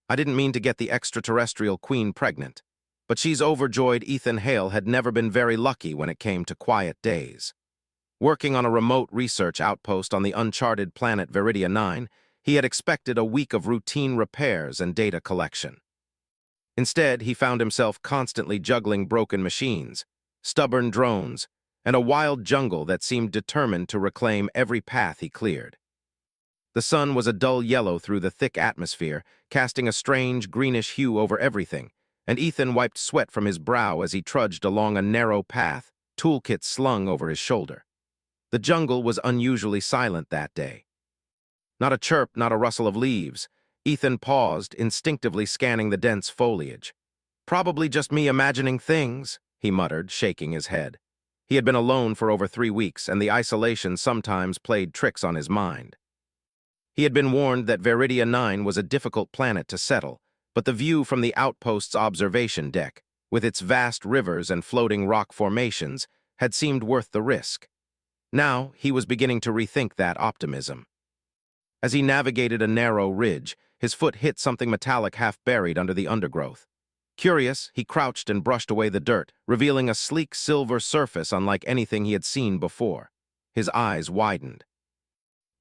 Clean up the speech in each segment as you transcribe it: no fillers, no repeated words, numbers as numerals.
I didn't mean to get the extraterrestrial queen pregnant, but she's overjoyed. Ethan Hale had never been very lucky when it came to quiet days. Working on a remote research outpost on the uncharted planet Viridia 9, he had expected a week of routine repairs and data collection. Instead, he found himself constantly juggling broken machines, stubborn drones, and a wild jungle that seemed determined to reclaim every path he cleared. The sun was a dull yellow through the thick atmosphere, casting a strange greenish hue over everything, and Ethan wiped sweat from his brow as he trudged along a narrow path, toolkit slung over his shoulder. The jungle was unusually silent that day. Not a chirp, not a rustle of leaves. Ethan paused, instinctively scanning the dense foliage. "Probably just me imagining things," he muttered, shaking his head. He had been alone for over 3 weeks, and the isolation sometimes played tricks on his mind. He had been warned that Viridia 9 was a difficult planet to settle, but the view from the outpost's observation deck, with its vast rivers and floating rock formations, had seemed worth the risk. Now, he was beginning to rethink that optimism. As he navigated a narrow ridge, his foot hit something metallic half buried under the undergrowth. Curious, he crouched and brushed away the dirt, revealing a sleek silver surface unlike anything he had seen before. His eyes widened.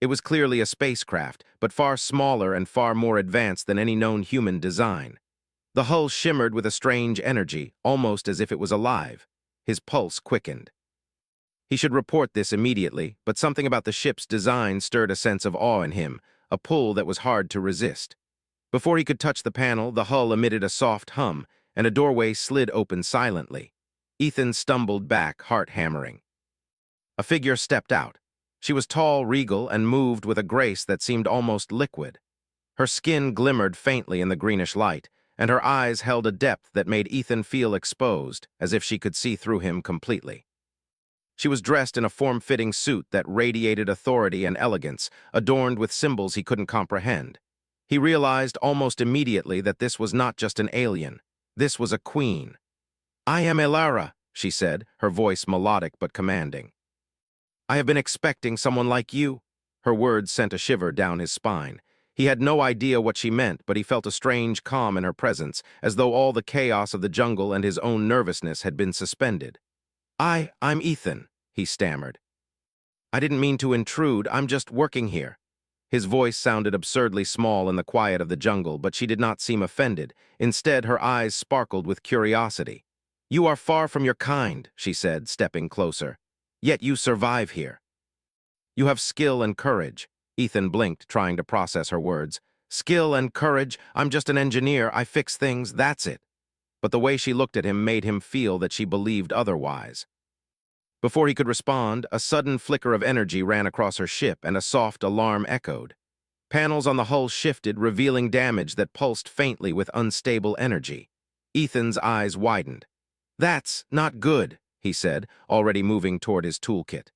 It was clearly a spacecraft, but far smaller and far more advanced than any known human design. The hull shimmered with a strange energy, almost as if it was alive. His pulse quickened. He should report this immediately, but something about the ship's design stirred a sense of awe in him, a pull that was hard to resist. Before he could touch the panel, the hull emitted a soft hum, and a doorway slid open silently. Ethan stumbled back, heart hammering. A figure stepped out. She was tall, regal, and moved with a grace that seemed almost liquid. Her skin glimmered faintly in the greenish light, and her eyes held a depth that made Ethan feel exposed, as if she could see through him completely. She was dressed in a form-fitting suit that radiated authority and elegance, adorned with symbols he couldn't comprehend. He realized almost immediately that this was not just an alien. This was a queen. "I am Elara," she said, her voice melodic but commanding. "I have been expecting someone like you." Her words sent a shiver down his spine. He had no idea what she meant, but he felt a strange calm in her presence, as though all the chaos of the jungle and his own nervousness had been suspended. I'm Ethan," he stammered. "I didn't mean to intrude, I'm just working here." His voice sounded absurdly small in the quiet of the jungle, but she did not seem offended. Instead, her eyes sparkled with curiosity. "You are far from your kind," she said, stepping closer. "Yet you survive here. You have skill and courage." Ethan blinked, trying to process her words. "Skill and courage? I'm just an engineer, I fix things, that's it." But the way she looked at him made him feel that she believed otherwise. Before he could respond, a sudden flicker of energy ran across her ship and a soft alarm echoed. Panels on the hull shifted, revealing damage that pulsed faintly with unstable energy. Ethan's eyes widened. "That's not good," he said, already moving toward his toolkit.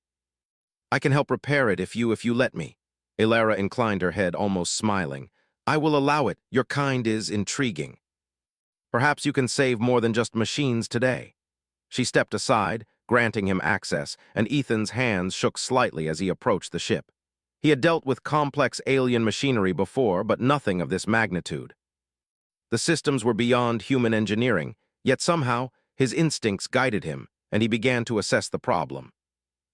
"I can help repair it if you let me." Elara inclined her head, almost smiling. "I will allow it. Your kind is intriguing. Perhaps you can save more than just machines today." She stepped aside, granting him access, and Ethan's hands shook slightly as he approached the ship. He had dealt with complex alien machinery before, but nothing of this magnitude. The systems were beyond human engineering, yet somehow his instincts guided him, and he began to assess the problem.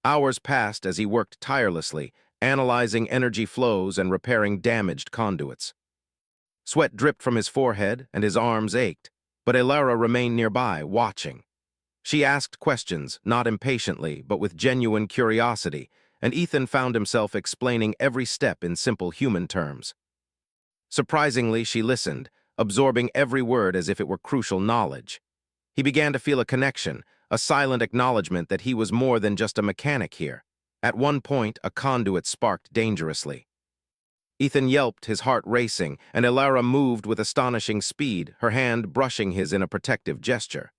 Hours passed as he worked tirelessly, analyzing energy flows and repairing damaged conduits. Sweat dripped from his forehead, and his arms ached, but Elara remained nearby, watching. She asked questions, not impatiently, but with genuine curiosity, and Ethan found himself explaining every step in simple human terms. Surprisingly, she listened, absorbing every word as if it were crucial knowledge. He began to feel a connection, a silent acknowledgement that he was more than just a mechanic here. At one point, a conduit sparked dangerously. Ethan yelped, his heart racing, and Elara moved with astonishing speed, her hand brushing his in a protective gesture.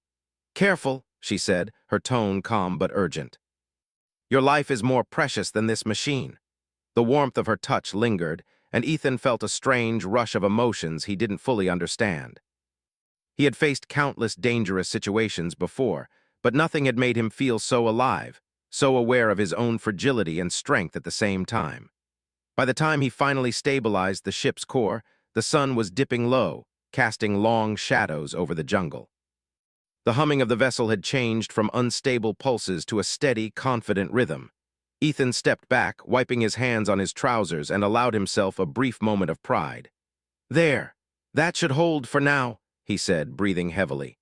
"Careful," she said, her tone calm but urgent. "Your life is more precious than this machine." The warmth of her touch lingered, and Ethan felt a strange rush of emotions he didn't fully understand. He had faced countless dangerous situations before, but nothing had made him feel so alive, so aware of his own fragility and strength at the same time. By the time he finally stabilized the ship's core, The sun was dipping low, casting long shadows over the jungle. The humming of the vessel had changed from unstable pulses to a steady, confident rhythm. Ethan stepped back, wiping his hands on his trousers, and allowed himself a brief moment of pride. "There, that should hold for now," he said, breathing heavily.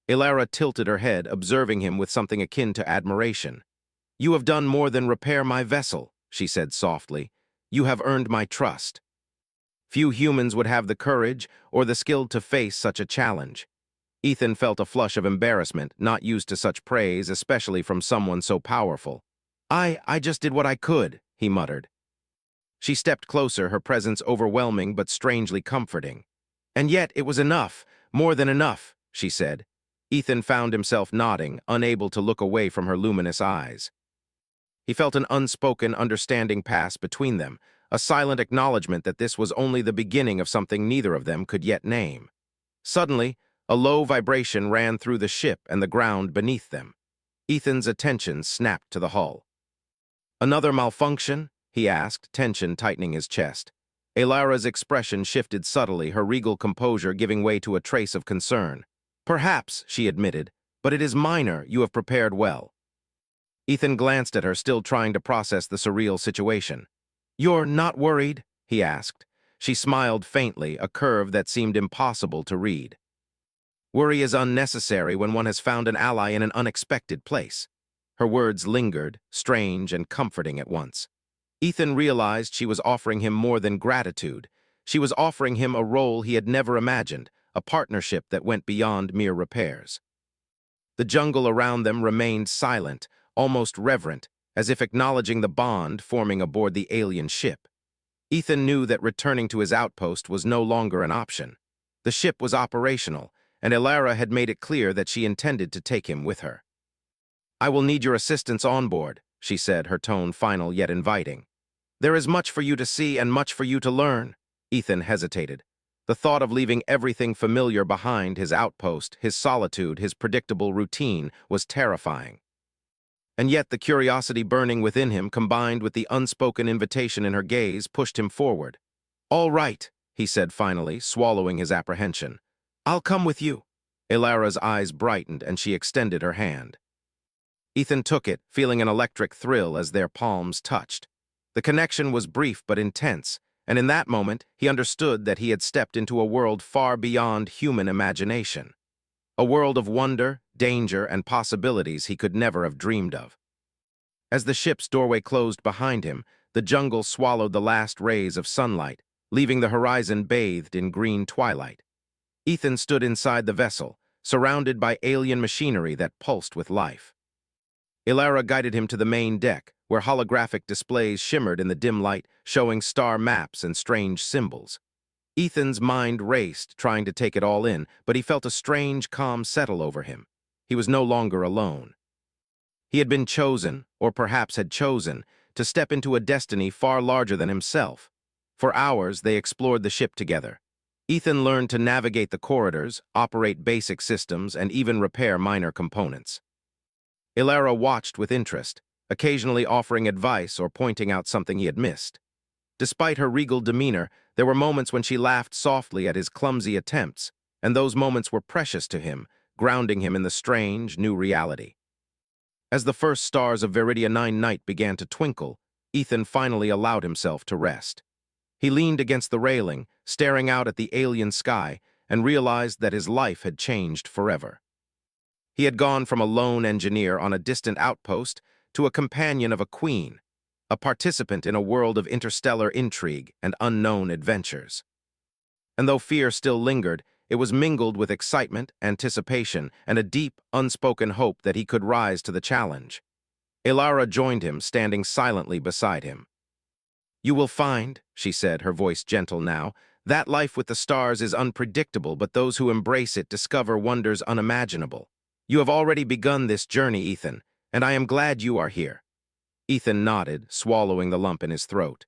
Ilara tilted her head, observing him with something akin to admiration. "You have done more than repair my vessel," she said softly. "You have earned my trust." Few humans would have the courage or the skill to face such a challenge. Ethan felt a flush of embarrassment, not used to such praise, especially from someone so powerful. I just did what I could," he muttered. She stepped closer, her presence overwhelming but strangely comforting. "And yet it was enough, more than enough," she said. Ethan found himself nodding, unable to look away from her luminous eyes. He felt an unspoken understanding pass between them, a silent acknowledgement that this was only the beginning of something neither of them could yet name. Suddenly, a low vibration ran through the ship and the ground beneath them. Ethan's attention snapped to the hull. "Another malfunction?" he asked, tension tightening his chest. Ilara's expression shifted subtly, her regal composure giving way to a trace of concern. "Perhaps," she admitted, "but it is minor. You have prepared well." Ethan glanced at her, still trying to process the surreal situation. "You're not worried?" he asked. She smiled faintly, a curve that seemed impossible to read. "Worry is unnecessary when one has found an ally in an unexpected place." Her words lingered, strange and comforting at once. Ethan realized she was offering him more than gratitude. She was offering him a role he had never imagined, a partnership that went beyond mere repairs. The jungle around them remained silent, almost reverent, as if acknowledging the bond forming aboard the alien ship. Ethan knew that returning to his outpost was no longer an option. The ship was operational, and Ilara had made it clear that she intended to take him with her. "I will need your assistance on board," she said, her tone final yet inviting. "There is much for you to see and much for you to learn." Ethan hesitated. The thought of leaving everything familiar behind, his outpost, his solitude, his predictable routine, was terrifying. And yet the curiosity burning within him, combined with the unspoken invitation in her gaze, pushed him forward. "All right," he said finally, swallowing his apprehension. "I'll come with you." Ilara's eyes brightened, and she extended her hand. Ethan took it, feeling an electric thrill as their palms touched. The connection was brief but intense, and in that moment he understood that he had stepped into a world far beyond human imagination. A world of wonder, danger, and possibilities he could never have dreamed of. As the ship's doorway closed behind him, the jungle swallowed the last rays of sunlight, leaving the horizon bathed in green twilight. Ethan stood inside the vessel, surrounded by alien machinery that pulsed with life. Ilara guided him to the main deck, where holographic displays shimmered in the dim light, showing star maps and strange symbols. Ethan's mind raced, trying to take it all in, but he felt a strange calm settle over him. He was no longer alone. He had been chosen, or perhaps had chosen, to step into a destiny far larger than himself. For hours, they explored the ship together. Ethan learned to navigate the corridors, operate basic systems, and even repair minor components. Ilara watched with interest, occasionally offering advice or pointing out something he had missed. Despite her regal demeanor, there were moments when she laughed softly at his clumsy attempts, and those moments were precious to him, grounding him in the strange, new reality. As the first stars of Viridia 9 night began to twinkle, Ethan finally allowed himself to rest. He leaned against the railing, staring out at the alien sky, and realized that his life had changed forever. He had gone from a lone engineer on a distant outpost to a companion of a queen, a participant in a world of interstellar intrigue and unknown adventures. And though fear still lingered, it was mingled with excitement, anticipation, and a deep, unspoken hope that he could rise to the challenge. Ilara joined him, standing silently beside him. "You will find," she said, her voice gentle now, "that life with the stars is unpredictable, but those who embrace it discover wonders unimaginable. You have already begun this journey, Ethan, and I am glad you are here." Ethan nodded, swallowing the lump in his throat.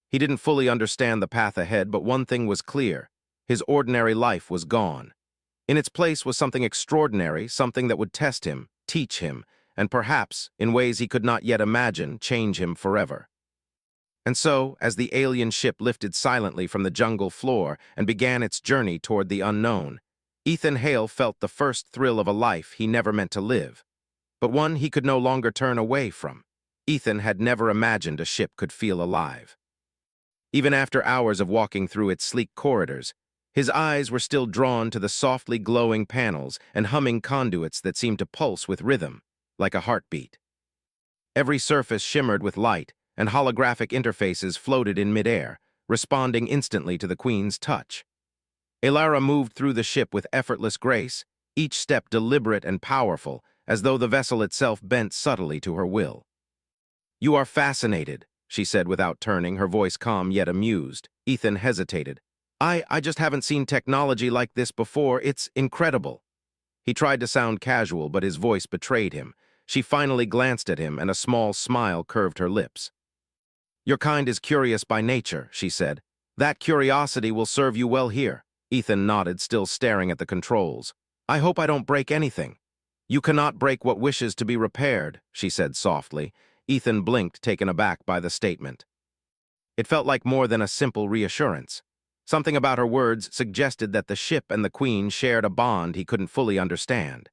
He didn't fully understand the path ahead, but one thing was clear. His ordinary life was gone. In its place was something extraordinary, something that would test him, teach him, and perhaps, in ways he could not yet imagine, change him forever. And so, as the alien ship lifted silently from the jungle floor and began its journey toward the unknown, Ethan Hale felt the first thrill of a life he never meant to live, but one he could no longer turn away from. Ethan had never imagined a ship could feel alive. Even after hours of walking through its sleek corridors, his eyes were still drawn to the softly glowing panels and humming conduits that seemed to pulse with rhythm, like a heartbeat. Every surface shimmered with light, and holographic interfaces floated in midair, responding instantly to the Queen's touch. Elara moved through the ship with effortless grace, each step deliberate and powerful, as though the vessel itself bent subtly to her will. "You are fascinated," she said without turning, her voice calm yet amused. Ethan hesitated. I just haven't seen technology like this before. It's incredible." He tried to sound casual, but his voice betrayed him. She finally glanced at him, and a small smile curved her lips. "Your kind is curious by nature," she said. "That curiosity will serve you well here." Ethan nodded, still staring at the controls. "I hope I don't break anything." "You cannot break what wishes to be repaired," she said softly. Ethan blinked, taken aback by the statement. It felt like more than a simple reassurance. Something about her words suggested that the ship and the Queen shared a bond he couldn't fully understand.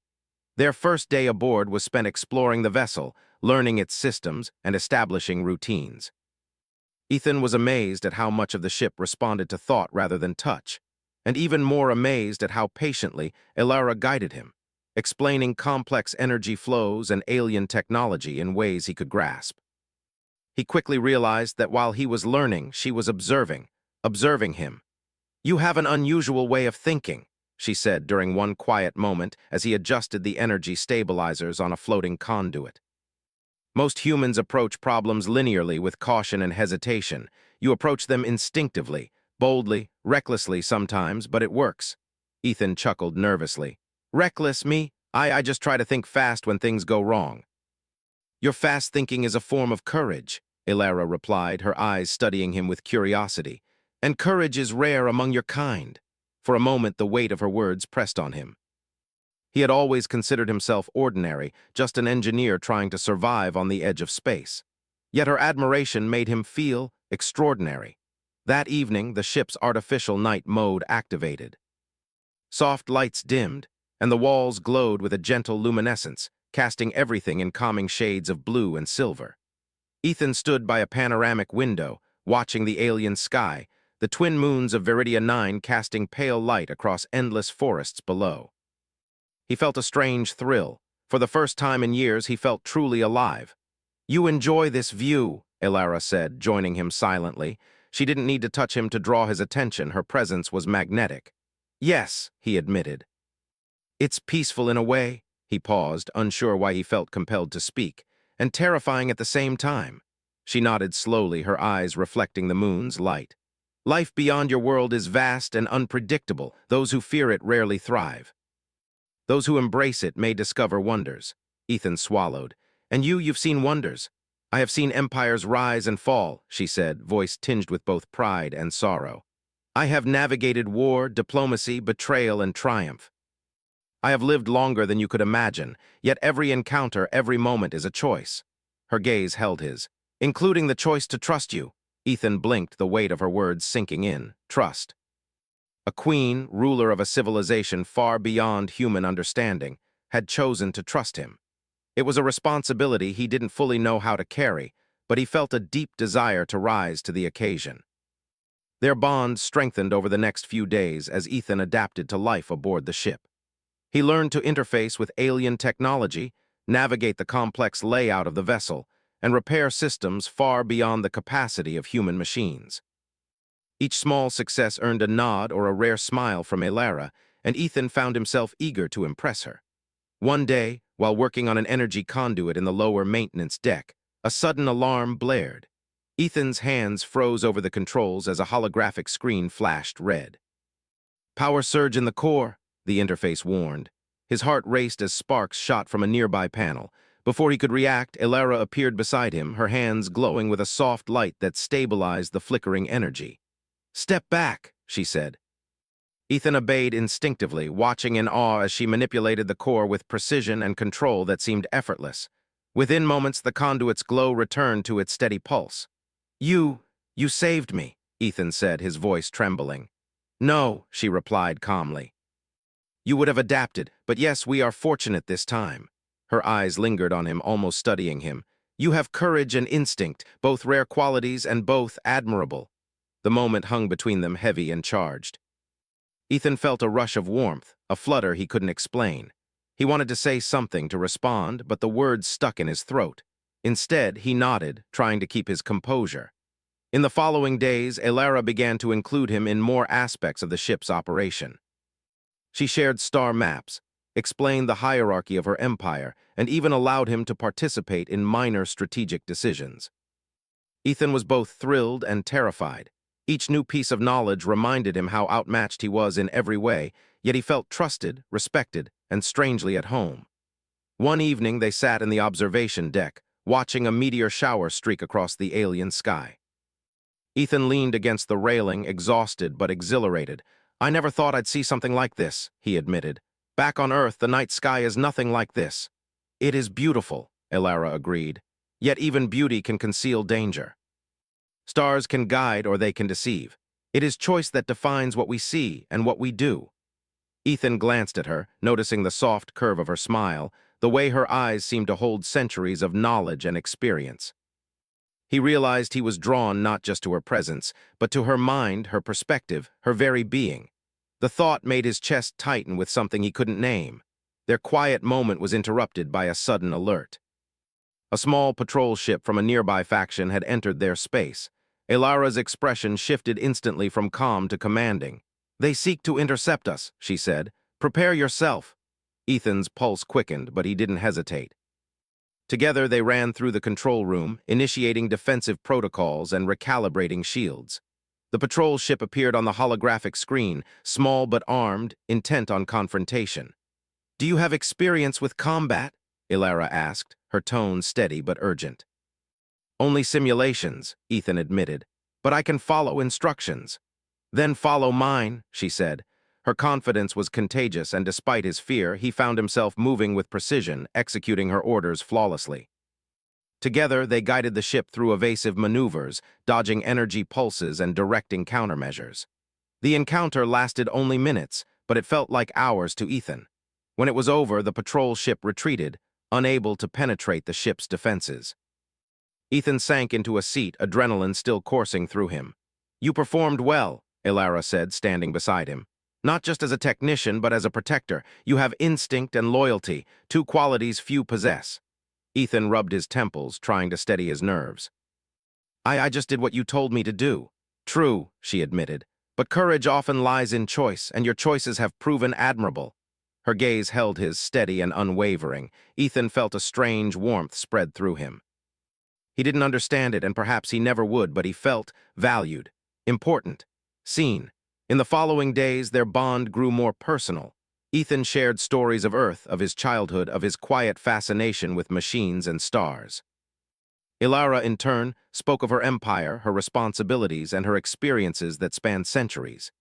Their first day aboard was spent exploring the vessel, learning its systems, and establishing routines. Ethan was amazed at how much of the ship responded to thought rather than touch, and even more amazed at how patiently Elara guided him, explaining complex energy flows and alien technology in ways he could grasp. He quickly realized that while he was learning, she was observing him. "You have an unusual way of thinking," she said during one quiet moment as he adjusted the energy stabilizers on a floating conduit. "Most humans approach problems linearly with caution and hesitation. You approach them instinctively, boldly, recklessly sometimes, but it works." Ethan chuckled nervously. "Reckless, me? I just try to think fast when things go wrong." "Your fast thinking is a form of courage," Elara replied, her eyes studying him with curiosity. "And courage is rare among your kind." For a moment, the weight of her words pressed on him. He had always considered himself ordinary, just an engineer trying to survive on the edge of space. Yet her admiration made him feel extraordinary. That evening, the ship's artificial night mode activated. Soft lights dimmed, and the walls glowed with a gentle luminescence, casting everything in calming shades of blue and silver. Ethan stood by a panoramic window, watching the alien sky, the twin moons of Viridia 9 casting pale light across endless forests below. He felt a strange thrill. For the first time in years, he felt truly alive. "You enjoy this view," Elara said, joining him silently. She didn't need to touch him to draw his attention. Her presence was magnetic. "Yes," he admitted. "It's peaceful in a way." He paused, unsure why he felt compelled to speak, "and terrifying at the same time." She nodded slowly, her eyes reflecting the moon's light. "Life beyond your world is vast and unpredictable. Those who fear it rarely thrive. Those who embrace it may discover wonders." Ethan swallowed. "And you've seen wonders." "I have seen empires rise and fall," she said, voice tinged with both pride and sorrow. "I have navigated war, diplomacy, betrayal, and triumph. I have lived longer than you could imagine, yet every encounter, every moment is a choice." Her gaze held his. "Including the choice to trust you." Ethan blinked, the weight of her words sinking in. Trust. A queen, ruler of a civilization far beyond human understanding, had chosen to trust him. It was a responsibility he didn't fully know how to carry, but he felt a deep desire to rise to the occasion. Their bond strengthened over the next few days as Ethan adapted to life aboard the ship. He learned to interface with alien technology, navigate the complex layout of the vessel, and repair systems far beyond the capacity of human machines. Each small success earned a nod or a rare smile from Elara, and Ethan found himself eager to impress her. One day, while working on an energy conduit in the lower maintenance deck, a sudden alarm blared. Ethan's hands froze over the controls as a holographic screen flashed red. "Power surge in the core," the interface warned. His heart raced as sparks shot from a nearby panel. Before he could react, Elara appeared beside him, her hands glowing with a soft light that stabilized the flickering energy. "Step back," she said. Ethan obeyed instinctively, watching in awe as she manipulated the core with precision and control that seemed effortless. Within moments, the conduit's glow returned to its steady pulse. You saved me, Ethan said, his voice trembling. No, she replied calmly. You would have adapted, but yes, we are fortunate this time. Her eyes lingered on him, almost studying him. You have courage and instinct, both rare qualities and both admirable. The moment hung between them heavy and charged. Ethan felt a rush of warmth, a flutter he couldn't explain. He wanted to say something, to respond, but the words stuck in his throat. Instead, he nodded, trying to keep his composure. In the following days, Elara began to include him in more aspects of the ship's operation. She shared star maps, explained the hierarchy of her empire, and even allowed him to participate in minor strategic decisions. Ethan was both thrilled and terrified. Each new piece of knowledge reminded him how outmatched he was in every way, yet he felt trusted, respected, and strangely at home. One evening they sat in the observation deck, watching a meteor shower streak across the alien sky. Ethan leaned against the railing, exhausted but exhilarated. I never thought I'd see something like this, he admitted. Back on Earth, the night sky is nothing like this. It is beautiful, Elara agreed. Yet even beauty can conceal danger. Stars can guide or they can deceive. It is choice that defines what we see and what we do. Ethan glanced at her, noticing the soft curve of her smile, the way her eyes seemed to hold centuries of knowledge and experience. He realized he was drawn not just to her presence, but to her mind, her perspective, her very being. The thought made his chest tighten with something he couldn't name. Their quiet moment was interrupted by a sudden alert. A small patrol ship from a nearby faction had entered their space. Elara's expression shifted instantly from calm to commanding. They seek to intercept us, she said. Prepare yourself. Ethan's pulse quickened, but he didn't hesitate. Together they ran through the control room, initiating defensive protocols and recalibrating shields. The patrol ship appeared on the holographic screen, small but armed, intent on confrontation. Do you have experience with combat? Elara asked, her tone steady but urgent. Only simulations, Ethan admitted, but I can follow instructions. Then follow mine, she said. Her confidence was contagious, and despite his fear, he found himself moving with precision, executing her orders flawlessly. Together, they guided the ship through evasive maneuvers, dodging energy pulses and directing countermeasures. The encounter lasted only minutes, but it felt like hours to Ethan. When it was over, the patrol ship retreated, unable to penetrate the ship's defenses. Ethan sank into a seat, adrenaline still coursing through him. You performed well, Elara said, standing beside him. Not just as a technician, but as a protector. You have instinct and loyalty, two qualities few possess. Ethan rubbed his temples, trying to steady his nerves. I just did what you told me to do. True, she admitted, but courage often lies in choice, and your choices have proven admirable. Her gaze held his, steady and unwavering. Ethan felt a strange warmth spread through him. He didn't understand it, and perhaps he never would, but he felt valued, important, seen. In the following days, their bond grew more personal. Ethan shared stories of Earth, of his childhood, of his quiet fascination with machines and stars. Elara, in turn, spoke of her empire, her responsibilities, and her experiences that spanned centuries.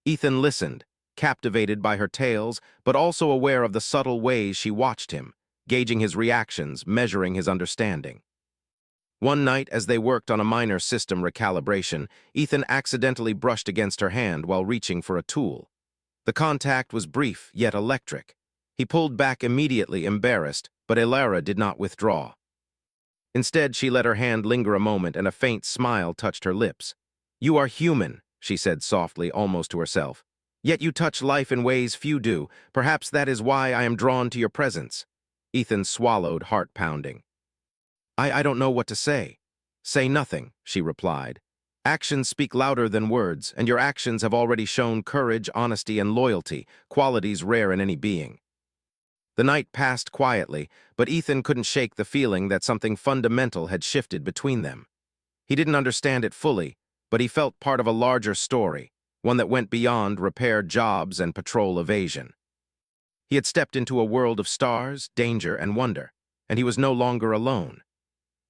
Ethan listened, captivated by her tales, but also aware of the subtle ways she watched him, gauging his reactions, measuring his understanding. One night, as they worked on a minor system recalibration, Ethan accidentally brushed against her hand while reaching for a tool. The contact was brief, yet electric. He pulled back immediately, embarrassed, but Elara did not withdraw. Instead, she let her hand linger a moment, and a faint smile touched her lips. You are human, she said softly, almost to herself. Yet you touch life in ways few do. Perhaps that is why I am drawn to your presence. Ethan swallowed, heart pounding. I don't know what to say. Say nothing, she replied. Actions speak louder than words, and your actions have already shown courage, honesty, and loyalty, qualities rare in any being. The night passed quietly, but Ethan couldn't shake the feeling that something fundamental had shifted between them. He didn't understand it fully, but he felt part of a larger story, one that went beyond repair jobs and patrol evasion. He had stepped into a world of stars, danger, and wonder, and he was no longer alone.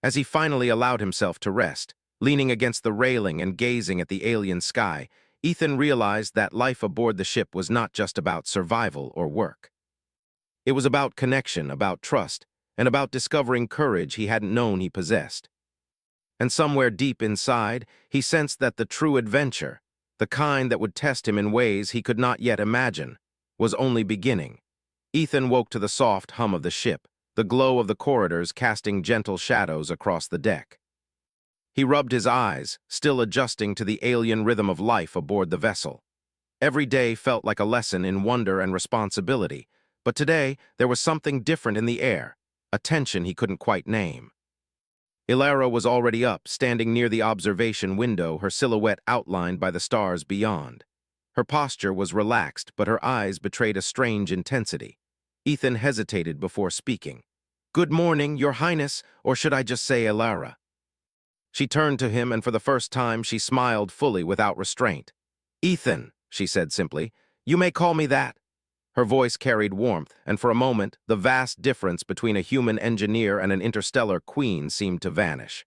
As he finally allowed himself to rest, leaning against the railing and gazing at the alien sky, Ethan realized that life aboard the ship was not just about survival or work. It was about connection, about trust, and about discovering courage he hadn't known he possessed. And somewhere deep inside, he sensed that the true adventure, the kind that would test him in ways he could not yet imagine, was only beginning. Ethan woke to the soft hum of the ship, the glow of the corridors casting gentle shadows across the deck. He rubbed his eyes, still adjusting to the alien rhythm of life aboard the vessel. Every day felt like a lesson in wonder and responsibility, but today there was something different in the air, a tension he couldn't quite name. Ilara was already up, standing near the observation window, her silhouette outlined by the stars beyond. Her posture was relaxed, but her eyes betrayed a strange intensity. Ethan hesitated before speaking. "Good morning, Your Highness, or should I just say Ilara?" She turned to him, and for the first time she smiled fully without restraint. "Ethan," she said simply, "you may call me that." Her voice carried warmth, and for a moment, the vast difference between a human engineer and an interstellar queen seemed to vanish.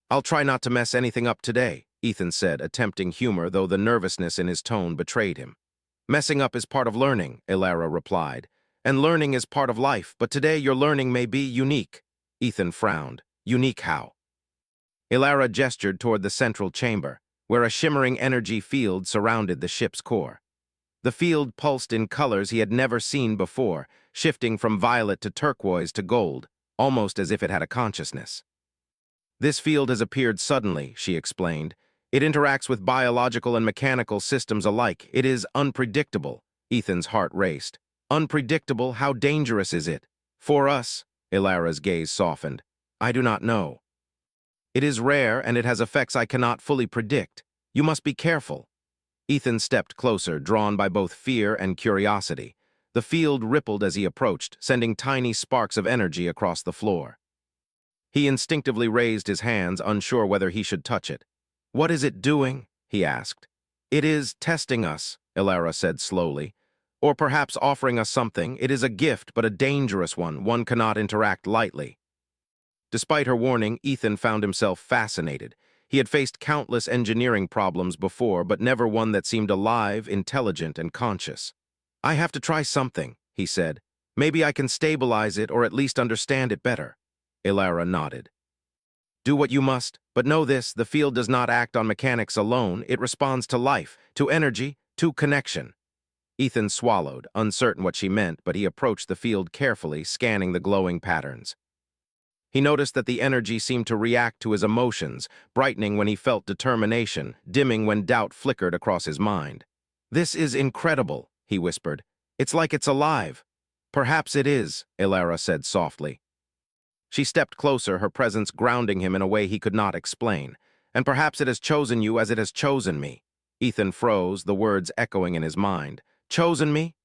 "I'll try not to mess anything up today," Ethan said, attempting humor, though the nervousness in his tone betrayed him. "Messing up is part of learning," Ilara replied, "and learning is part of life, but today your learning may be unique." Ethan frowned. "Unique how?" Ilara gestured toward the central chamber, where a shimmering energy field surrounded the ship's core. The field pulsed in colors he had never seen before, shifting from violet to turquoise to gold, almost as if it had a consciousness. "This field has appeared suddenly," she explained. "It interacts with biological and mechanical systems alike. It is unpredictable." Ethan's heart raced. "Unpredictable? How dangerous is it?" "For us," Ilara's gaze softened. "I do not know. It is rare, and it has effects I cannot fully predict. You must be careful." Ethan stepped closer, drawn by both fear and curiosity. The field rippled as he approached, sending tiny sparks of energy across the floor. He instinctively raised his hands, unsure whether he should touch it. "What is it doing?" he asked. "It is testing us," Ilara said slowly. "Or perhaps offering us something. It is a gift, but a dangerous one. One cannot interact lightly." Despite her warning, Ethan found himself fascinated. He had faced countless engineering problems before, but never one that seemed alive, intelligent, and conscious. "I have to try something," he said. "Maybe I can stabilize it or at least understand it better." Ilara nodded. "Do what you must, but know this, the field does not act on mechanics alone. It responds to life, to energy, to connection." Ethan swallowed, uncertain what she meant, but he approached the field carefully, scanning the glowing patterns. He noticed that the energy seemed to react to his emotions, brightening when he felt determination, dimming when doubt flickered across his mind. "This is incredible," he whispered. "It's like it's alive." "Perhaps it is," Ilara said softly. She stepped closer, her presence grounding him in a way he could not explain. "And perhaps it has chosen you as it has chosen me." Ethan froze, the words echoing in his mind. "Chosen me?"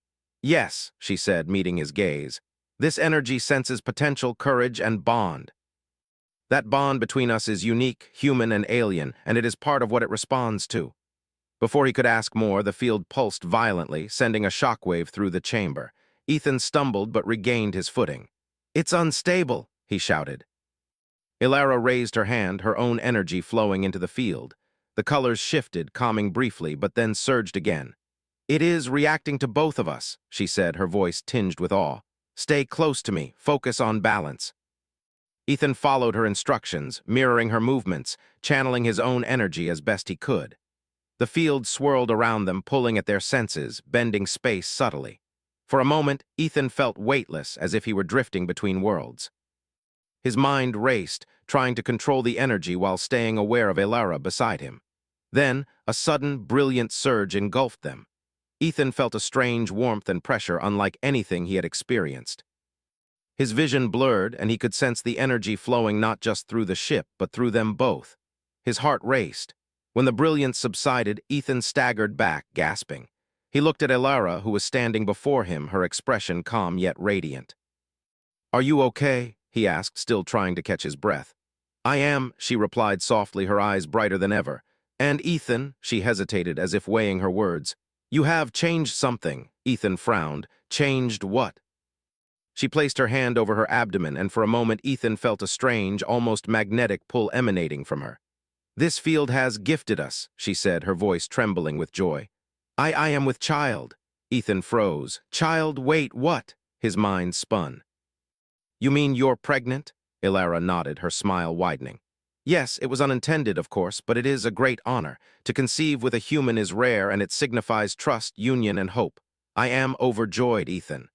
"Yes," she said, meeting his gaze. "This energy senses potential, courage, and bond. That bond between us is unique, human, and alien, and it is part of what it responds to." Before he could ask more, the field pulsed violently, sending a shockwave through the chamber. Ethan stumbled but regained his footing. "It's unstable," he shouted. Ilara raised her hand, her own energy flowing into the field. The colors shifted, calming briefly, but then surged again. "It is reacting to both of us," she said, her voice tinged with awe. "Stay close to me. Focus on balance." Ethan followed her instructions, mirroring her movements, channeling his own energy as best he could. The field swirled around them, pulling at their senses, bending space subtly. For a moment, Ethan felt weightless, as if he were drifting between worlds. His mind raced, trying to control the energy while staying aware of Ilara beside him. Then, a sudden, brilliant surge engulfed them. Ethan felt a strange warmth and pressure unlike anything he had experienced. His vision blurred, and he could sense the energy flowing not just through the ship, but through them both. His heart raced. When the brilliance subsided, Ethan staggered back, gasping. He looked at Ilara, who was standing before him, her expression calm yet radiant. "Are you okay?" he asked, still trying to catch his breath. "I am," she replied softly, her eyes brighter than ever. "And Ethan," she hesitated, as if weighing her words. "You have changed something." Ethan frowned. "Changed what?" She placed her hand over her abdomen, and for a moment Ethan felt a strange, almost magnetic pull emanating from her. "This field has gifted us," she said, her voice trembling with joy. I am with child." Ethan froze. "Child, wait, what?" His mind spun. "You mean you're pregnant?" Ilara nodded, her smile widening. Yes, it was unintended, of course, but it is a great honor. To conceive with a human is rare, and it signifies trust, union, and hope. I am overjoyed, Ethan.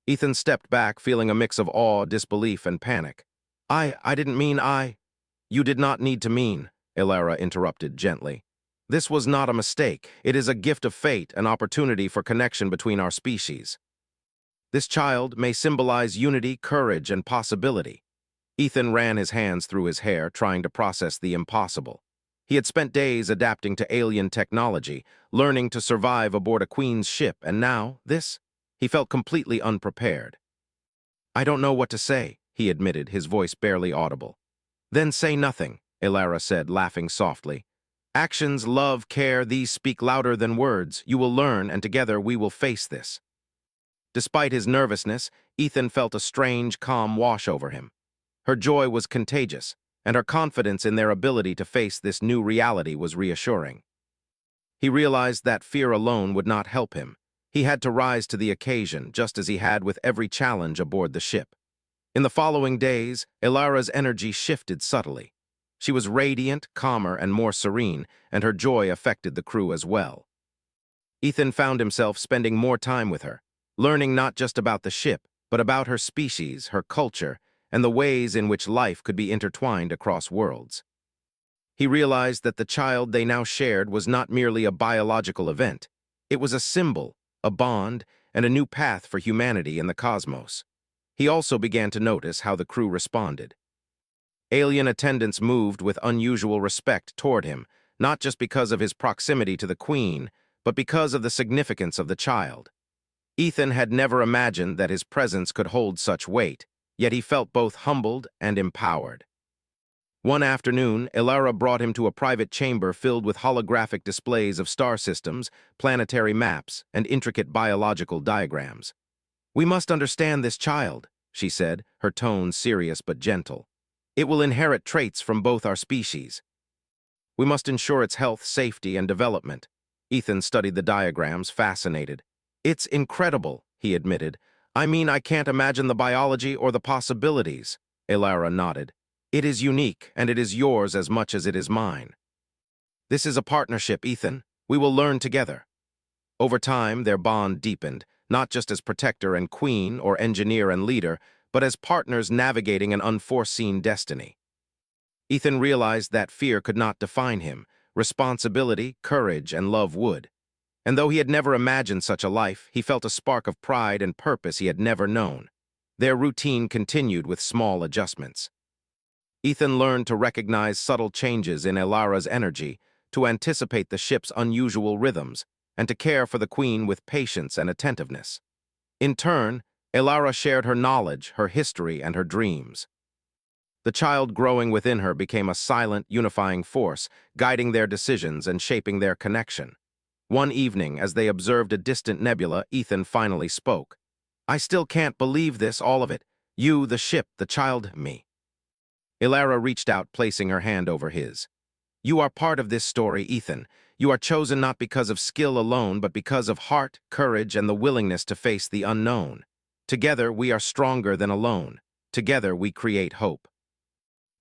Ethan stepped back, feeling a mix of awe, disbelief, and panic. I didn't mean I. You did not need to mean, Elara interrupted gently. This was not a mistake. It is a gift of fate, an opportunity for connection between our species. This child may symbolize unity, courage, and possibility. Ethan ran his hands through his hair, trying to process the impossible. He had spent days adapting to alien technology, learning to survive aboard a queen's ship, and now, this? He felt completely unprepared. I don't know what to say, he admitted, his voice barely audible. Then say nothing, Elara said, laughing softly. Actions, love, care, these speak louder than words. You will learn, and together we will face this. Despite his nervousness, Ethan felt a strange, calm wash over him. Her joy was contagious, and her confidence in their ability to face this new reality was reassuring. He realized that fear alone would not help him. He had to rise to the occasion, just as he had with every challenge aboard the ship. In the following days, Elara's energy shifted subtly. She was radiant, calmer, and more serene, and her joy affected the crew as well. Ethan found himself spending more time with her, learning not just about the ship, but about her species, her culture, and the ways in which life could be intertwined across worlds. He realized that the child they now shared was not merely a biological event. It was a symbol, a bond, and a new path for humanity in the cosmos. He also began to notice how the crew responded. Alien attendants moved with unusual respect toward him, not just because of his proximity to the Queen, but because of the significance of the child. Ethan had never imagined that his presence could hold such weight, yet he felt both humbled and empowered. One afternoon, Elara brought him to a private chamber filled with holographic displays of star systems, planetary maps, and intricate biological diagrams. We must understand this child, she said, her tone serious but gentle. It will inherit traits from both our species. We must ensure its health, safety, and development. Ethan studied the diagrams, fascinated. It's incredible, he admitted. I mean, I can't imagine the biology or the possibilities. Elara nodded. It is unique, and it is yours as much as it is mine. This is a partnership, Ethan. We will learn together. Over time, their bond deepened, not just as protector and queen or engineer and leader, but as partners navigating an unforeseen destiny. Ethan realized that fear could not define him. Responsibility, courage, and love would. And though he had never imagined such a life, he felt a spark of pride and purpose he had never known. Their routine continued with small adjustments. Ethan learned to recognize subtle changes in Elara's energy, to anticipate the ship's unusual rhythms, and to care for the Queen with patience and attentiveness. In turn, Elara shared her knowledge, her history, and her dreams. The child growing within her became a silent, unifying force, guiding their decisions and shaping their connection. One evening, as they observed a distant nebula, Ethan finally spoke. I still can't believe this, all of it. You, the ship, the child, me. Elara reached out, placing her hand over his. You are part of this story, Ethan. You are chosen not because of skill alone, but because of heart, courage, and the willingness to face the unknown. Together, we are stronger than alone. Together, we create hope.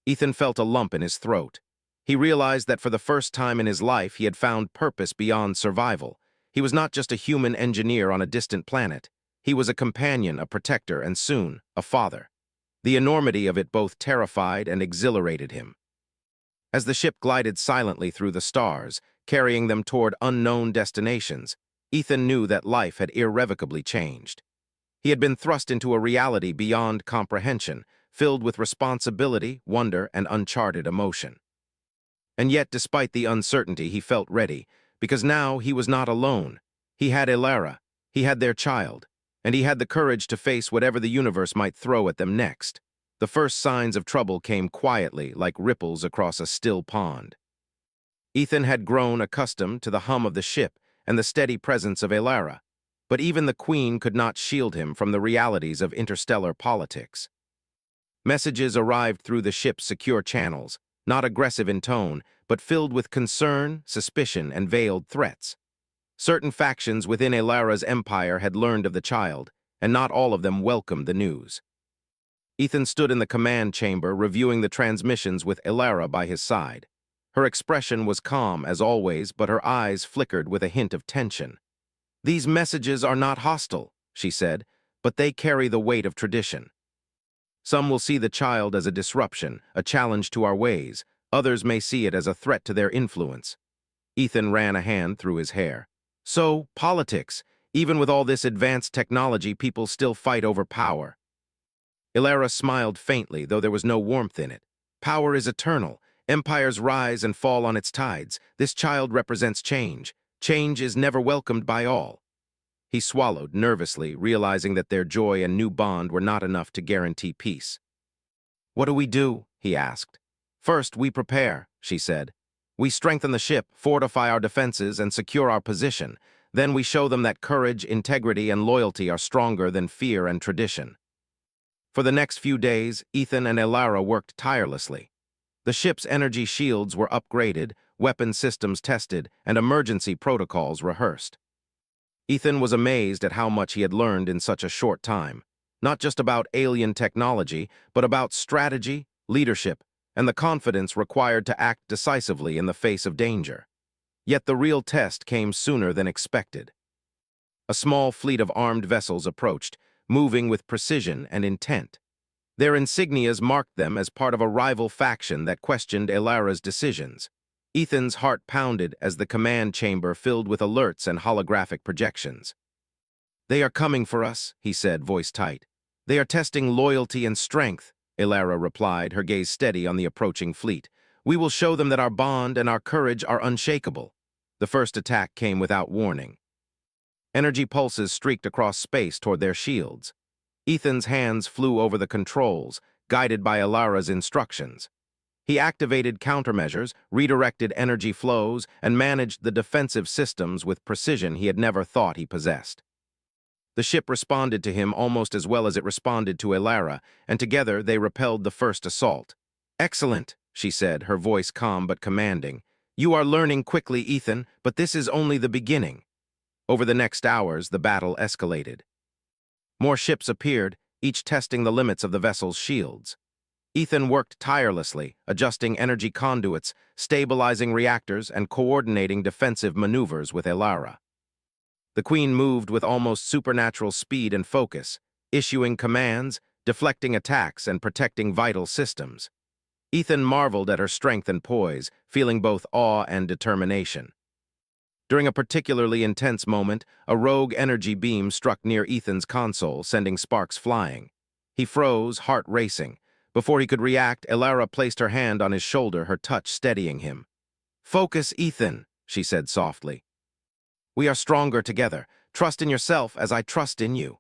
Ethan felt a lump in his throat. He realized that for the first time in his life, he had found purpose beyond survival. He was not just a human engineer on a distant planet. He was a companion, a protector, and soon, a father. The enormity of it both terrified and exhilarated him. As the ship glided silently through the stars, carrying them toward unknown destinations, Ethan knew that life had irrevocably changed. He had been thrust into a reality beyond comprehension, filled with responsibility, wonder, and uncharted emotion. And yet, despite the uncertainty, he felt ready, because now he was not alone. He had Elara, he had their child, and he had the courage to face whatever the universe might throw at them next. The first signs of trouble came quietly, like ripples across a still pond. Ethan had grown accustomed to the hum of the ship and the steady presence of Elara, but even the Queen could not shield him from the realities of interstellar politics. Messages arrived through the ship's secure channels, not aggressive in tone, but filled with concern, suspicion, and veiled threats. Certain factions within Elara's empire had learned of the child, and not all of them welcomed the news. Ethan stood in the command chamber, reviewing the transmissions with Elara by his side. Her expression was calm, as always, but her eyes flickered with a hint of tension. "These messages are not hostile," she said, "but they carry the weight of tradition. Some will see the child as a disruption, a challenge to our ways. Others may see it as a threat to their influence." Ethan ran a hand through his hair. "So, politics. Even with all this advanced technology, people still fight over power." Elara smiled faintly, though there was no warmth in it. "Power is eternal. Empires rise and fall on its tides. This child represents change. Change is never welcomed by all." He swallowed nervously, realizing that their joy and new bond were not enough to guarantee peace. "What do we do?" he asked. "First, we prepare," she said. "We strengthen the ship, fortify our defenses, and secure our position. Then we show them that courage, integrity, and loyalty are stronger than fear and tradition." For the next few days, Ethan and Elara worked tirelessly. The ship's energy shields were upgraded, weapon systems tested, and emergency protocols rehearsed. Ethan was amazed at how much he had learned in such a short time, not just about alien technology, but about strategy, leadership, and the confidence required to act decisively in the face of danger. Yet the real test came sooner than expected. A small fleet of armed vessels approached, moving with precision and intent. Their insignias marked them as part of a rival faction that questioned Elara's decisions. Ethan's heart pounded as the command chamber filled with alerts and holographic projections. "They are coming for us," he said, voice tight. "They are testing loyalty and strength," Elara replied, her gaze steady on the approaching fleet. "We will show them that our bond and our courage are unshakable." The first attack came without warning. Energy pulses streaked across space toward their shields. Ethan's hands flew over the controls, guided by Elara's instructions. He activated countermeasures, redirected energy flows, and managed the defensive systems with precision he had never thought he possessed. The ship responded to him almost as well as it responded to Elara, and together they repelled the first assault. "Excellent," she said, her voice calm but commanding. "You are learning quickly, Ethan, but this is only the beginning." Over the next hours, the battle escalated. More ships appeared, each testing the limits of the vessel's shields. Ethan worked tirelessly, adjusting energy conduits, stabilizing reactors, and coordinating defensive maneuvers with Elara. The Queen moved with almost supernatural speed and focus, issuing commands, deflecting attacks, and protecting vital systems. Ethan marveled at her strength and poise, feeling both awe and determination. During a particularly intense moment, a rogue energy beam struck near Ethan's console, sending sparks flying. He froze, heart racing. Before he could react, Elara placed her hand on his shoulder, her touch steadying him. "Focus, Ethan," she said softly. "We are stronger together. Trust in yourself as I trust in you."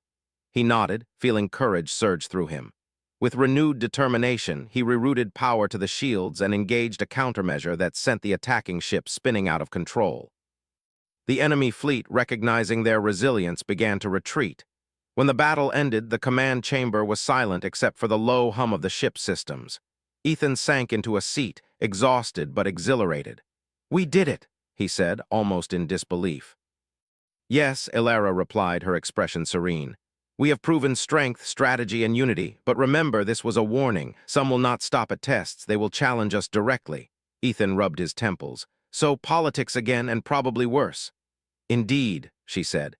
He nodded, feeling courage surge through him. With renewed determination, he rerouted power to the shields and engaged a countermeasure that sent the attacking ship spinning out of control. The enemy fleet, recognizing their resilience, began to retreat. When the battle ended, the command chamber was silent except for the low hum of the ship's systems. Ethan sank into a seat, exhausted but exhilarated. "We did it," he said, almost in disbelief. "Yes," Elara replied, her expression serene. "We have proven strength, strategy, and unity, but remember, this was a warning. Some will not stop at tests. They will challenge us directly." Ethan rubbed his temples. "So politics again, and probably worse." "Indeed," she said.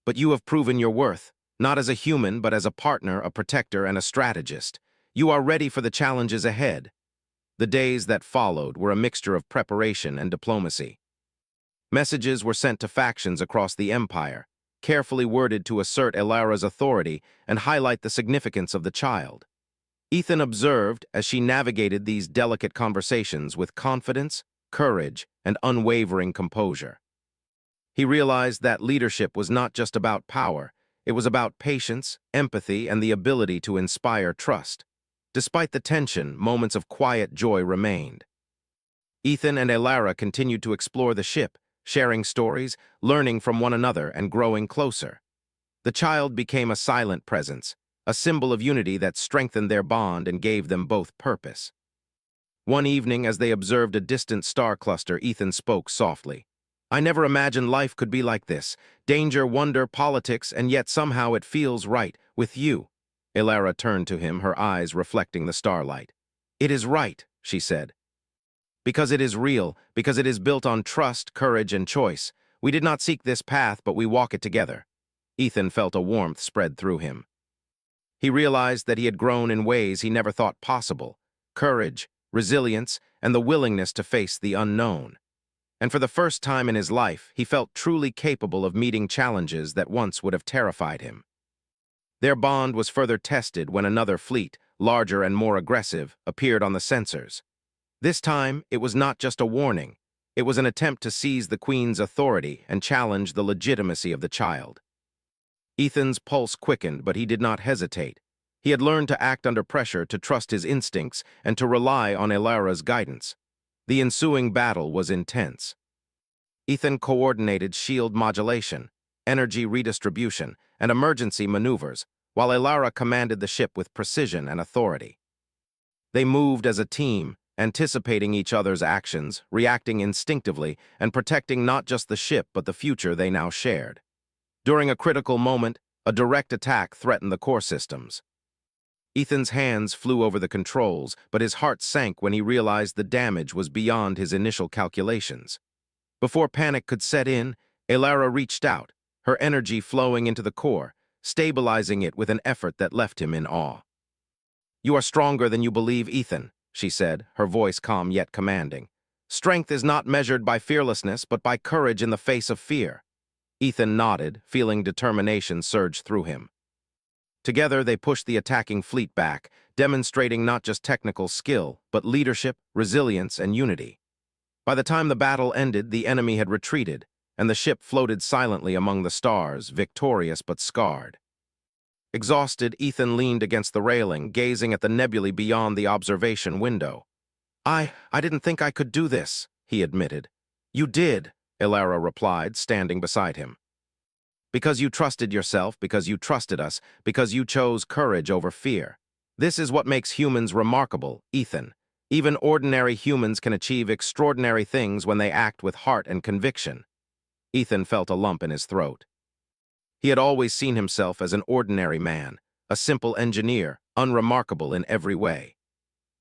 "But you have proven your worth, not as a human, but as a partner, a protector, and a strategist. You are ready for the challenges ahead." The days that followed were a mixture of preparation and diplomacy. Messages were sent to factions across the empire, carefully worded to assert Elara's authority and highlight the significance of the child. Ethan observed as she navigated these delicate conversations with confidence, courage, and unwavering composure. He realized that leadership was not just about power, it was about patience, empathy, and the ability to inspire trust. Despite the tension, moments of quiet joy remained. Ethan and Elara continued to explore the ship, sharing stories, learning from one another, and growing closer. The child became a silent presence, a symbol of unity that strengthened their bond and gave them both purpose. One evening, as they observed a distant star cluster, Ethan spoke softly. "I never imagined life could be like this. Danger, wonder, politics, and yet somehow it feels right with you." Elara turned to him, her eyes reflecting the starlight. "It is right," she said. "Because it is real, because it is built on trust, courage, and choice. We did not seek this path, but we walk it together." Ethan felt a warmth spread through him. He realized that he had grown in ways he never thought possible: courage, resilience, and the willingness to face the unknown. And for the first time in his life, he felt truly capable of meeting challenges that once would have terrified him. Their bond was further tested when another fleet, larger and more aggressive, appeared on the sensors. This time, it was not just a warning. It was an attempt to seize the Queen's authority and challenge the legitimacy of the child. Ethan's pulse quickened, but he did not hesitate. He had learned to act under pressure, to trust his instincts, and to rely on Elara's guidance. The ensuing battle was intense. Ethan coordinated shield modulation, energy redistribution, and emergency maneuvers, while Elara commanded the ship with precision and authority. They moved as a team, anticipating each other's actions, reacting instinctively, and protecting not just the ship but the future they now shared. During a critical moment, a direct attack threatened the core systems. Ethan's hands flew over the controls, but his heart sank when he realized the damage was beyond his initial calculations. Before panic could set in, Elara reached out, her energy flowing into the core, stabilizing it with an effort that left him in awe. "You are stronger than you believe, Ethan," she said, her voice calm yet commanding. "Strength is not measured by fearlessness, but by courage in the face of fear." Ethan nodded, feeling determination surge through him. Together, they pushed the attacking fleet back, demonstrating not just technical skill, but leadership, resilience, and unity. By the time the battle ended, the enemy had retreated, and the ship floated silently among the stars, victorious but scarred. Exhausted, Ethan leaned against the railing, gazing at the nebulae beyond the observation window. I didn't think I could do this," he admitted. "You did," Elara replied, standing beside him. "Because you trusted yourself, because you trusted us, because you chose courage over fear. This is what makes humans remarkable, Ethan. Even ordinary humans can achieve extraordinary things when they act with heart and conviction." Ethan felt a lump in his throat. He had always seen himself as an ordinary man, a simple engineer, unremarkable in every way.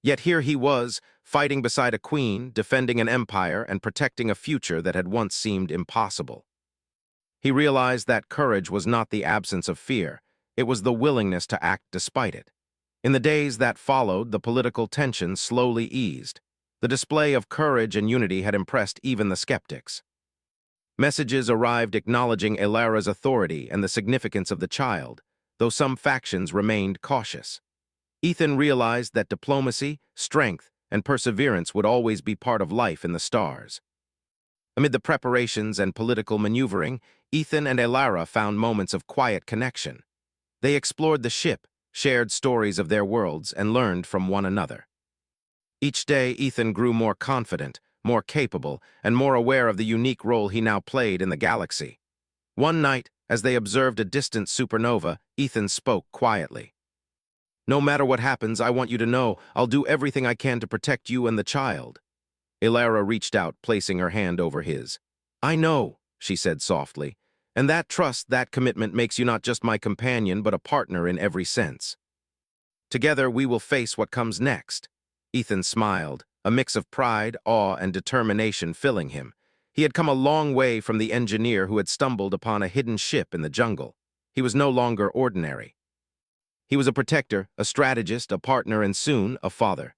Yet here he was, fighting beside a queen, defending an empire, and protecting a future that had once seemed impossible. He realized that courage was not the absence of fear, it was the willingness to act despite it. In the days that followed, the political tension slowly eased. The display of courage and unity had impressed even the skeptics. Messages arrived acknowledging Elara's authority and the significance of the child, though some factions remained cautious. Ethan realized that diplomacy, strength, and perseverance would always be part of life in the stars. Amid the preparations and political maneuvering, Ethan and Elara found moments of quiet connection. They explored the ship, shared stories of their worlds, and learned from one another. Each day, Ethan grew more confident, more capable, and more aware of the unique role he now played in the galaxy. One night, as they observed a distant supernova, Ethan spoke quietly. "No matter what happens, I want you to know I'll do everything I can to protect you and the child." Elara reached out, placing her hand over his. "I know," she said softly, "and that trust, that commitment makes you not just my companion, but a partner in every sense. Together, we will face what comes next." Ethan smiled, a mix of pride, awe, and determination filling him. He had come a long way from the engineer who had stumbled upon a hidden ship in the jungle. He was no longer ordinary. He was a protector, a strategist, a partner, and soon a father.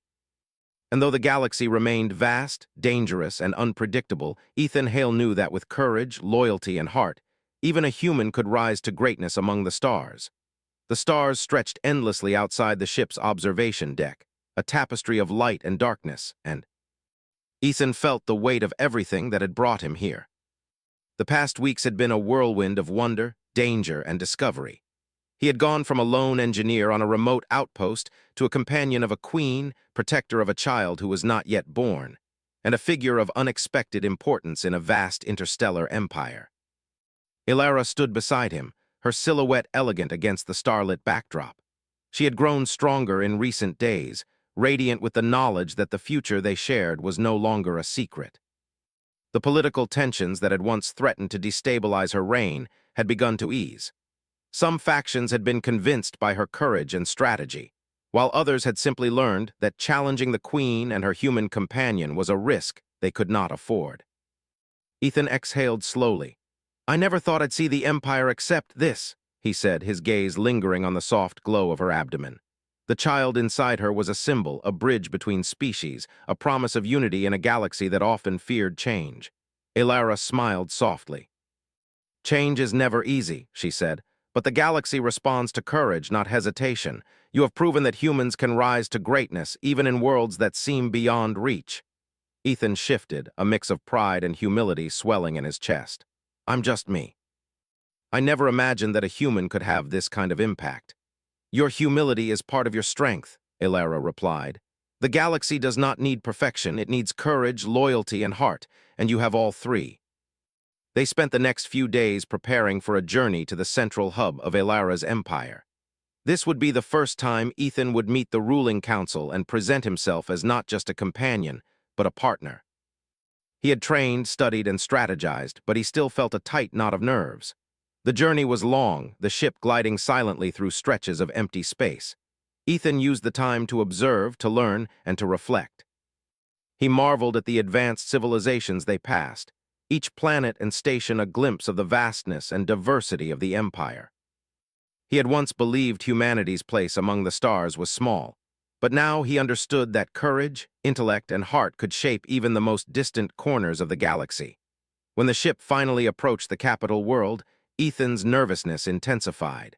And though the galaxy remained vast, dangerous, and unpredictable, Ethan Hale knew that with courage, loyalty, and heart, even a human could rise to greatness among the stars. The stars stretched endlessly outside the ship's observation deck, a tapestry of light and darkness, and Ethan felt the weight of everything that had brought him here. The past weeks had been a whirlwind of wonder, danger, and discovery. He had gone from a lone engineer on a remote outpost to a companion of a queen, protector of a child who was not yet born, and a figure of unexpected importance in a vast interstellar empire. Elara stood beside him, her silhouette elegant against the starlit backdrop. She had grown stronger in recent days, radiant with the knowledge that the future they shared was no longer a secret. The political tensions that had once threatened to destabilize her reign had begun to ease. Some factions had been convinced by her courage and strategy, while others had simply learned that challenging the Queen and her human companion was a risk they could not afford. Ethan exhaled slowly. "I never thought I'd see the Empire accept this," he said, his gaze lingering on the soft glow of her abdomen. The child inside her was a symbol, a bridge between species, a promise of unity in a galaxy that often feared change. Elara smiled softly. "Change is never easy," she said, "but the galaxy responds to courage, not hesitation. You have proven that humans can rise to greatness, even in worlds that seem beyond reach." Ethan shifted, a mix of pride and humility swelling in his chest. "I'm just me. I never imagined that a human could have this kind of impact." "Your humility is part of your strength," Elara replied. "The galaxy does not need perfection, it needs courage, loyalty, and heart, and you have all three." They spent the next few days preparing for a journey to the central hub of Elara's empire. This would be the first time Ethan would meet the ruling council and present himself as not just a companion, but a partner. He had trained, studied, and strategized, but he still felt a tight knot of nerves. The journey was long, the ship gliding silently through stretches of empty space. Ethan used the time to observe, to learn, and to reflect. He marveled at the advanced civilizations they passed, each planet and station a glimpse of the vastness and diversity of the empire. He had once believed humanity's place among the stars was small, but now he understood that courage, intellect, and heart could shape even the most distant corners of the galaxy. When the ship finally approached the capital world, Ethan's nervousness intensified.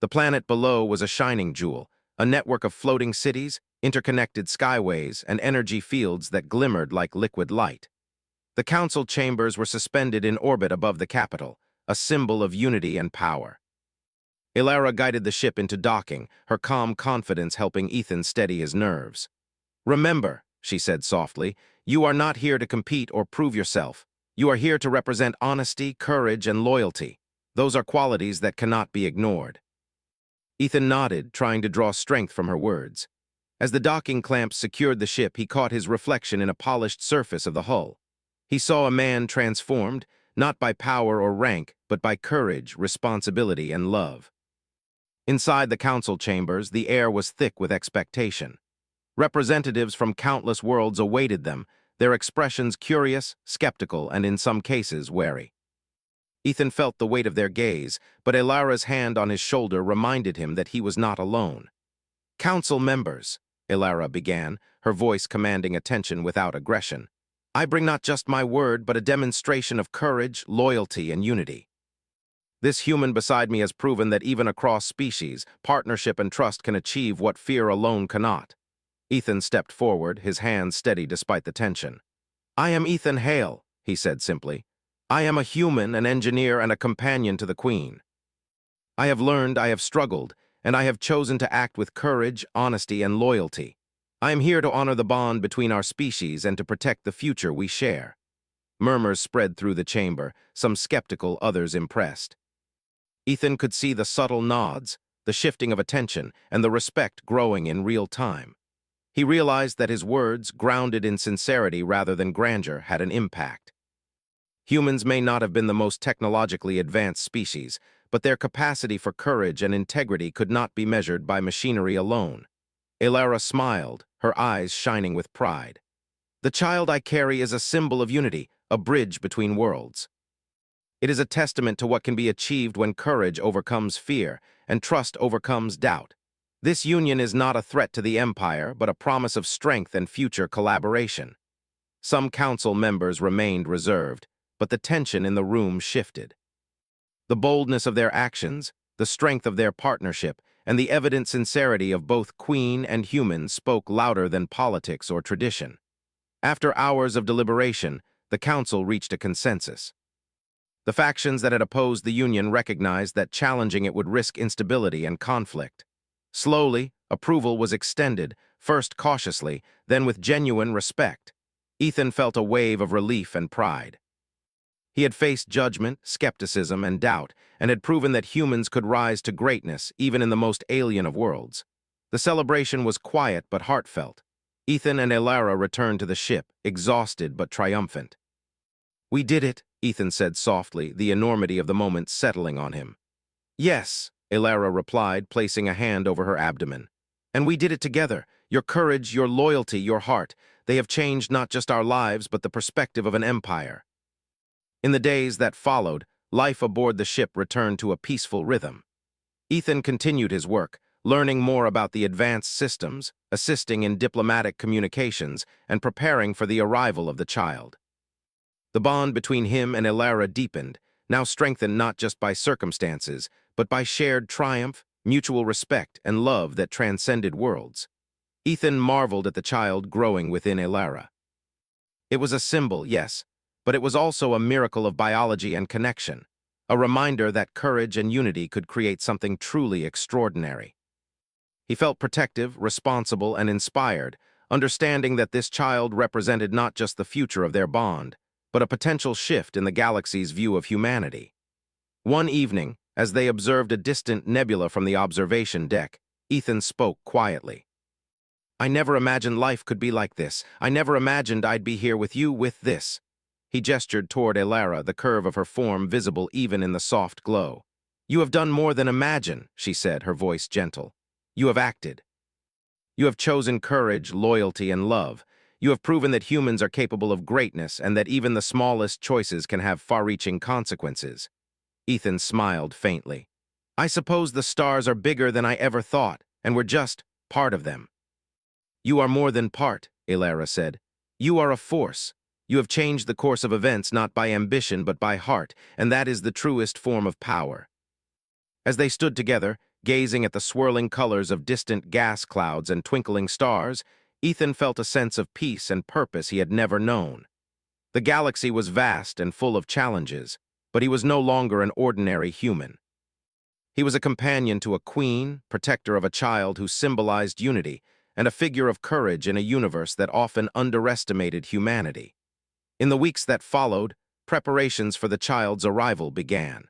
The planet below was a shining jewel, a network of floating cities, interconnected skyways, and energy fields that glimmered like liquid light. The council chambers were suspended in orbit above the capital, a symbol of unity and power. Elara guided the ship into docking, her calm confidence helping Ethan steady his nerves. "Remember," she said softly, "you are not here to compete or prove yourself. You are here to represent honesty, courage, and loyalty. Those are qualities that cannot be ignored." Ethan nodded, trying to draw strength from her words. As the docking clamps secured the ship, he caught his reflection in a polished surface of the hull. He saw a man transformed, not by power or rank, but by courage, responsibility, and love. Inside the council chambers, the air was thick with expectation. Representatives from countless worlds awaited them, their expressions curious, skeptical, and in some cases wary. Ethan felt the weight of their gaze, but Elara's hand on his shoulder reminded him that he was not alone. "Council members," Elara began, her voice commanding attention without aggression, "I bring not just my word, but a demonstration of courage, loyalty, and unity. This human beside me has proven that even across species, partnership and trust can achieve what fear alone cannot." Ethan stepped forward, his hands steady despite the tension. "I am Ethan Hale," he said simply. "I am a human, an engineer, and a companion to the Queen. I have learned, I have struggled, and I have chosen to act with courage, honesty, and loyalty. I am here to honor the bond between our species and to protect the future we share." Murmurs spread through the chamber, some skeptical, others impressed. Ethan could see the subtle nods, the shifting of attention, and the respect growing in real time. He realized that his words, grounded in sincerity rather than grandeur, had an impact. Humans may not have been the most technologically advanced species, but their capacity for courage and integrity could not be measured by machinery alone. Elara smiled, her eyes shining with pride. "The child I carry is a symbol of unity, a bridge between worlds. It is a testament to what can be achieved when courage overcomes fear and trust overcomes doubt. This union is not a threat to the Empire, but a promise of strength and future collaboration." Some council members remained reserved, but the tension in the room shifted. The boldness of their actions, the strength of their partnership, and the evident sincerity of both Queen and human spoke louder than politics or tradition. After hours of deliberation, the council reached a consensus. The factions that had opposed the Union recognized that challenging it would risk instability and conflict. Slowly, approval was extended, first cautiously, then with genuine respect. Ethan felt a wave of relief and pride. He had faced judgment, skepticism, and doubt, and had proven that humans could rise to greatness even in the most alien of worlds. The celebration was quiet but heartfelt. Ethan and Elara returned to the ship, exhausted but triumphant. "We did it," Ethan said softly, the enormity of the moment settling on him. Yes, Elara replied, placing a hand over her abdomen. And we did it together. Your courage, your loyalty, your heart, they have changed not just our lives, but the perspective of an empire. In the days that followed, life aboard the ship returned to a peaceful rhythm. Ethan continued his work, learning more about the advanced systems, assisting in diplomatic communications, and preparing for the arrival of the child. The bond between him and Elara deepened, now strengthened not just by circumstances, but by shared triumph, mutual respect, and love that transcended worlds. Ethan marveled at the child growing within Elara. It was a symbol, yes, but it was also a miracle of biology and connection, a reminder that courage and unity could create something truly extraordinary. He felt protective, responsible, and inspired, understanding that this child represented not just the future of their bond, but a potential shift in the galaxy's view of humanity. One evening, as they observed a distant nebula from the observation deck, Ethan spoke quietly. I never imagined life could be like this. I never imagined I'd be here with you with this. He gestured toward Elara, the curve of her form visible even in the soft glow. You have done more than imagine, she said, her voice gentle. You have acted. You have chosen courage, loyalty, and love. You have proven that humans are capable of greatness and that even the smallest choices can have far-reaching consequences. Ethan smiled faintly. I suppose the stars are bigger than I ever thought, and we're just part of them. You are more than part, Elara said. You are a force. You have changed the course of events not by ambition but by heart, and that is the truest form of power. As they stood together, gazing at the swirling colors of distant gas clouds and twinkling stars, Ethan felt a sense of peace and purpose he had never known. The galaxy was vast and full of challenges, but he was no longer an ordinary human. He was a companion to a queen, protector of a child who symbolized unity, and a figure of courage in a universe that often underestimated humanity. In the weeks that followed, preparations for the child's arrival began.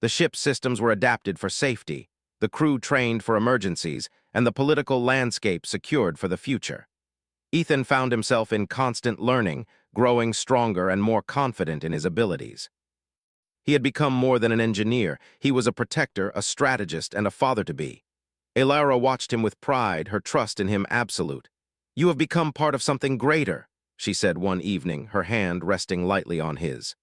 The ship's systems were adapted for safety, the crew trained for emergencies, and the political landscape secured for the future. Ethan found himself in constant learning, growing stronger and more confident in his abilities. He had become more than an engineer. He was a protector, a strategist, and a father-to-be. Elara watched him with pride, her trust in him absolute. You have become part of something greater, she said one evening, her hand resting lightly on his.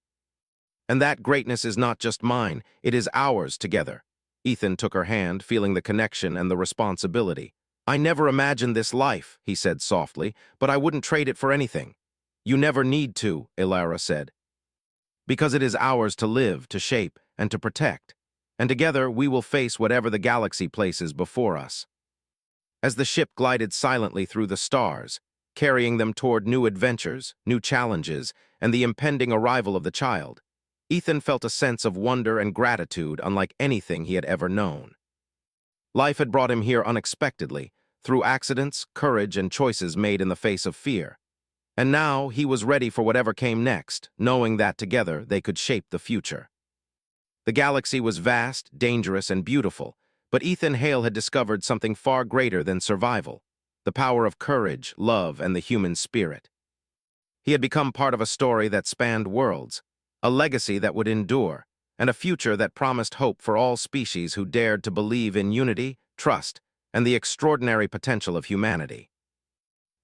And that greatness is not just mine, it is ours together. Ethan took her hand, feeling the connection and the responsibility. I never imagined this life, he said softly, but I wouldn't trade it for anything. You never need to, Elara said. Because it is ours to live, to shape, and to protect. And together we will face whatever the galaxy places before us. As the ship glided silently through the stars, carrying them toward new adventures, new challenges, and the impending arrival of the child, Ethan felt a sense of wonder and gratitude unlike anything he had ever known. Life had brought him here unexpectedly, through accidents, courage, and choices made in the face of fear. And now he was ready for whatever came next, knowing that together they could shape the future. The galaxy was vast, dangerous, and beautiful, but Ethan Hale had discovered something far greater than survival, the power of courage, love, and the human spirit. He had become part of a story that spanned worlds, a legacy that would endure, and a future that promised hope for all species who dared to believe in unity, trust, and the extraordinary potential of humanity.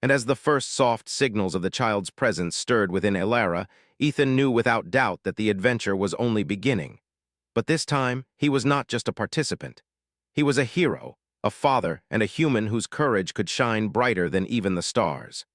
And as the first soft signals of the child's presence stirred within Elara, Ethan knew without doubt that the adventure was only beginning. But this time, he was not just a participant. He was a hero, a father, and a human whose courage could shine brighter than even the stars.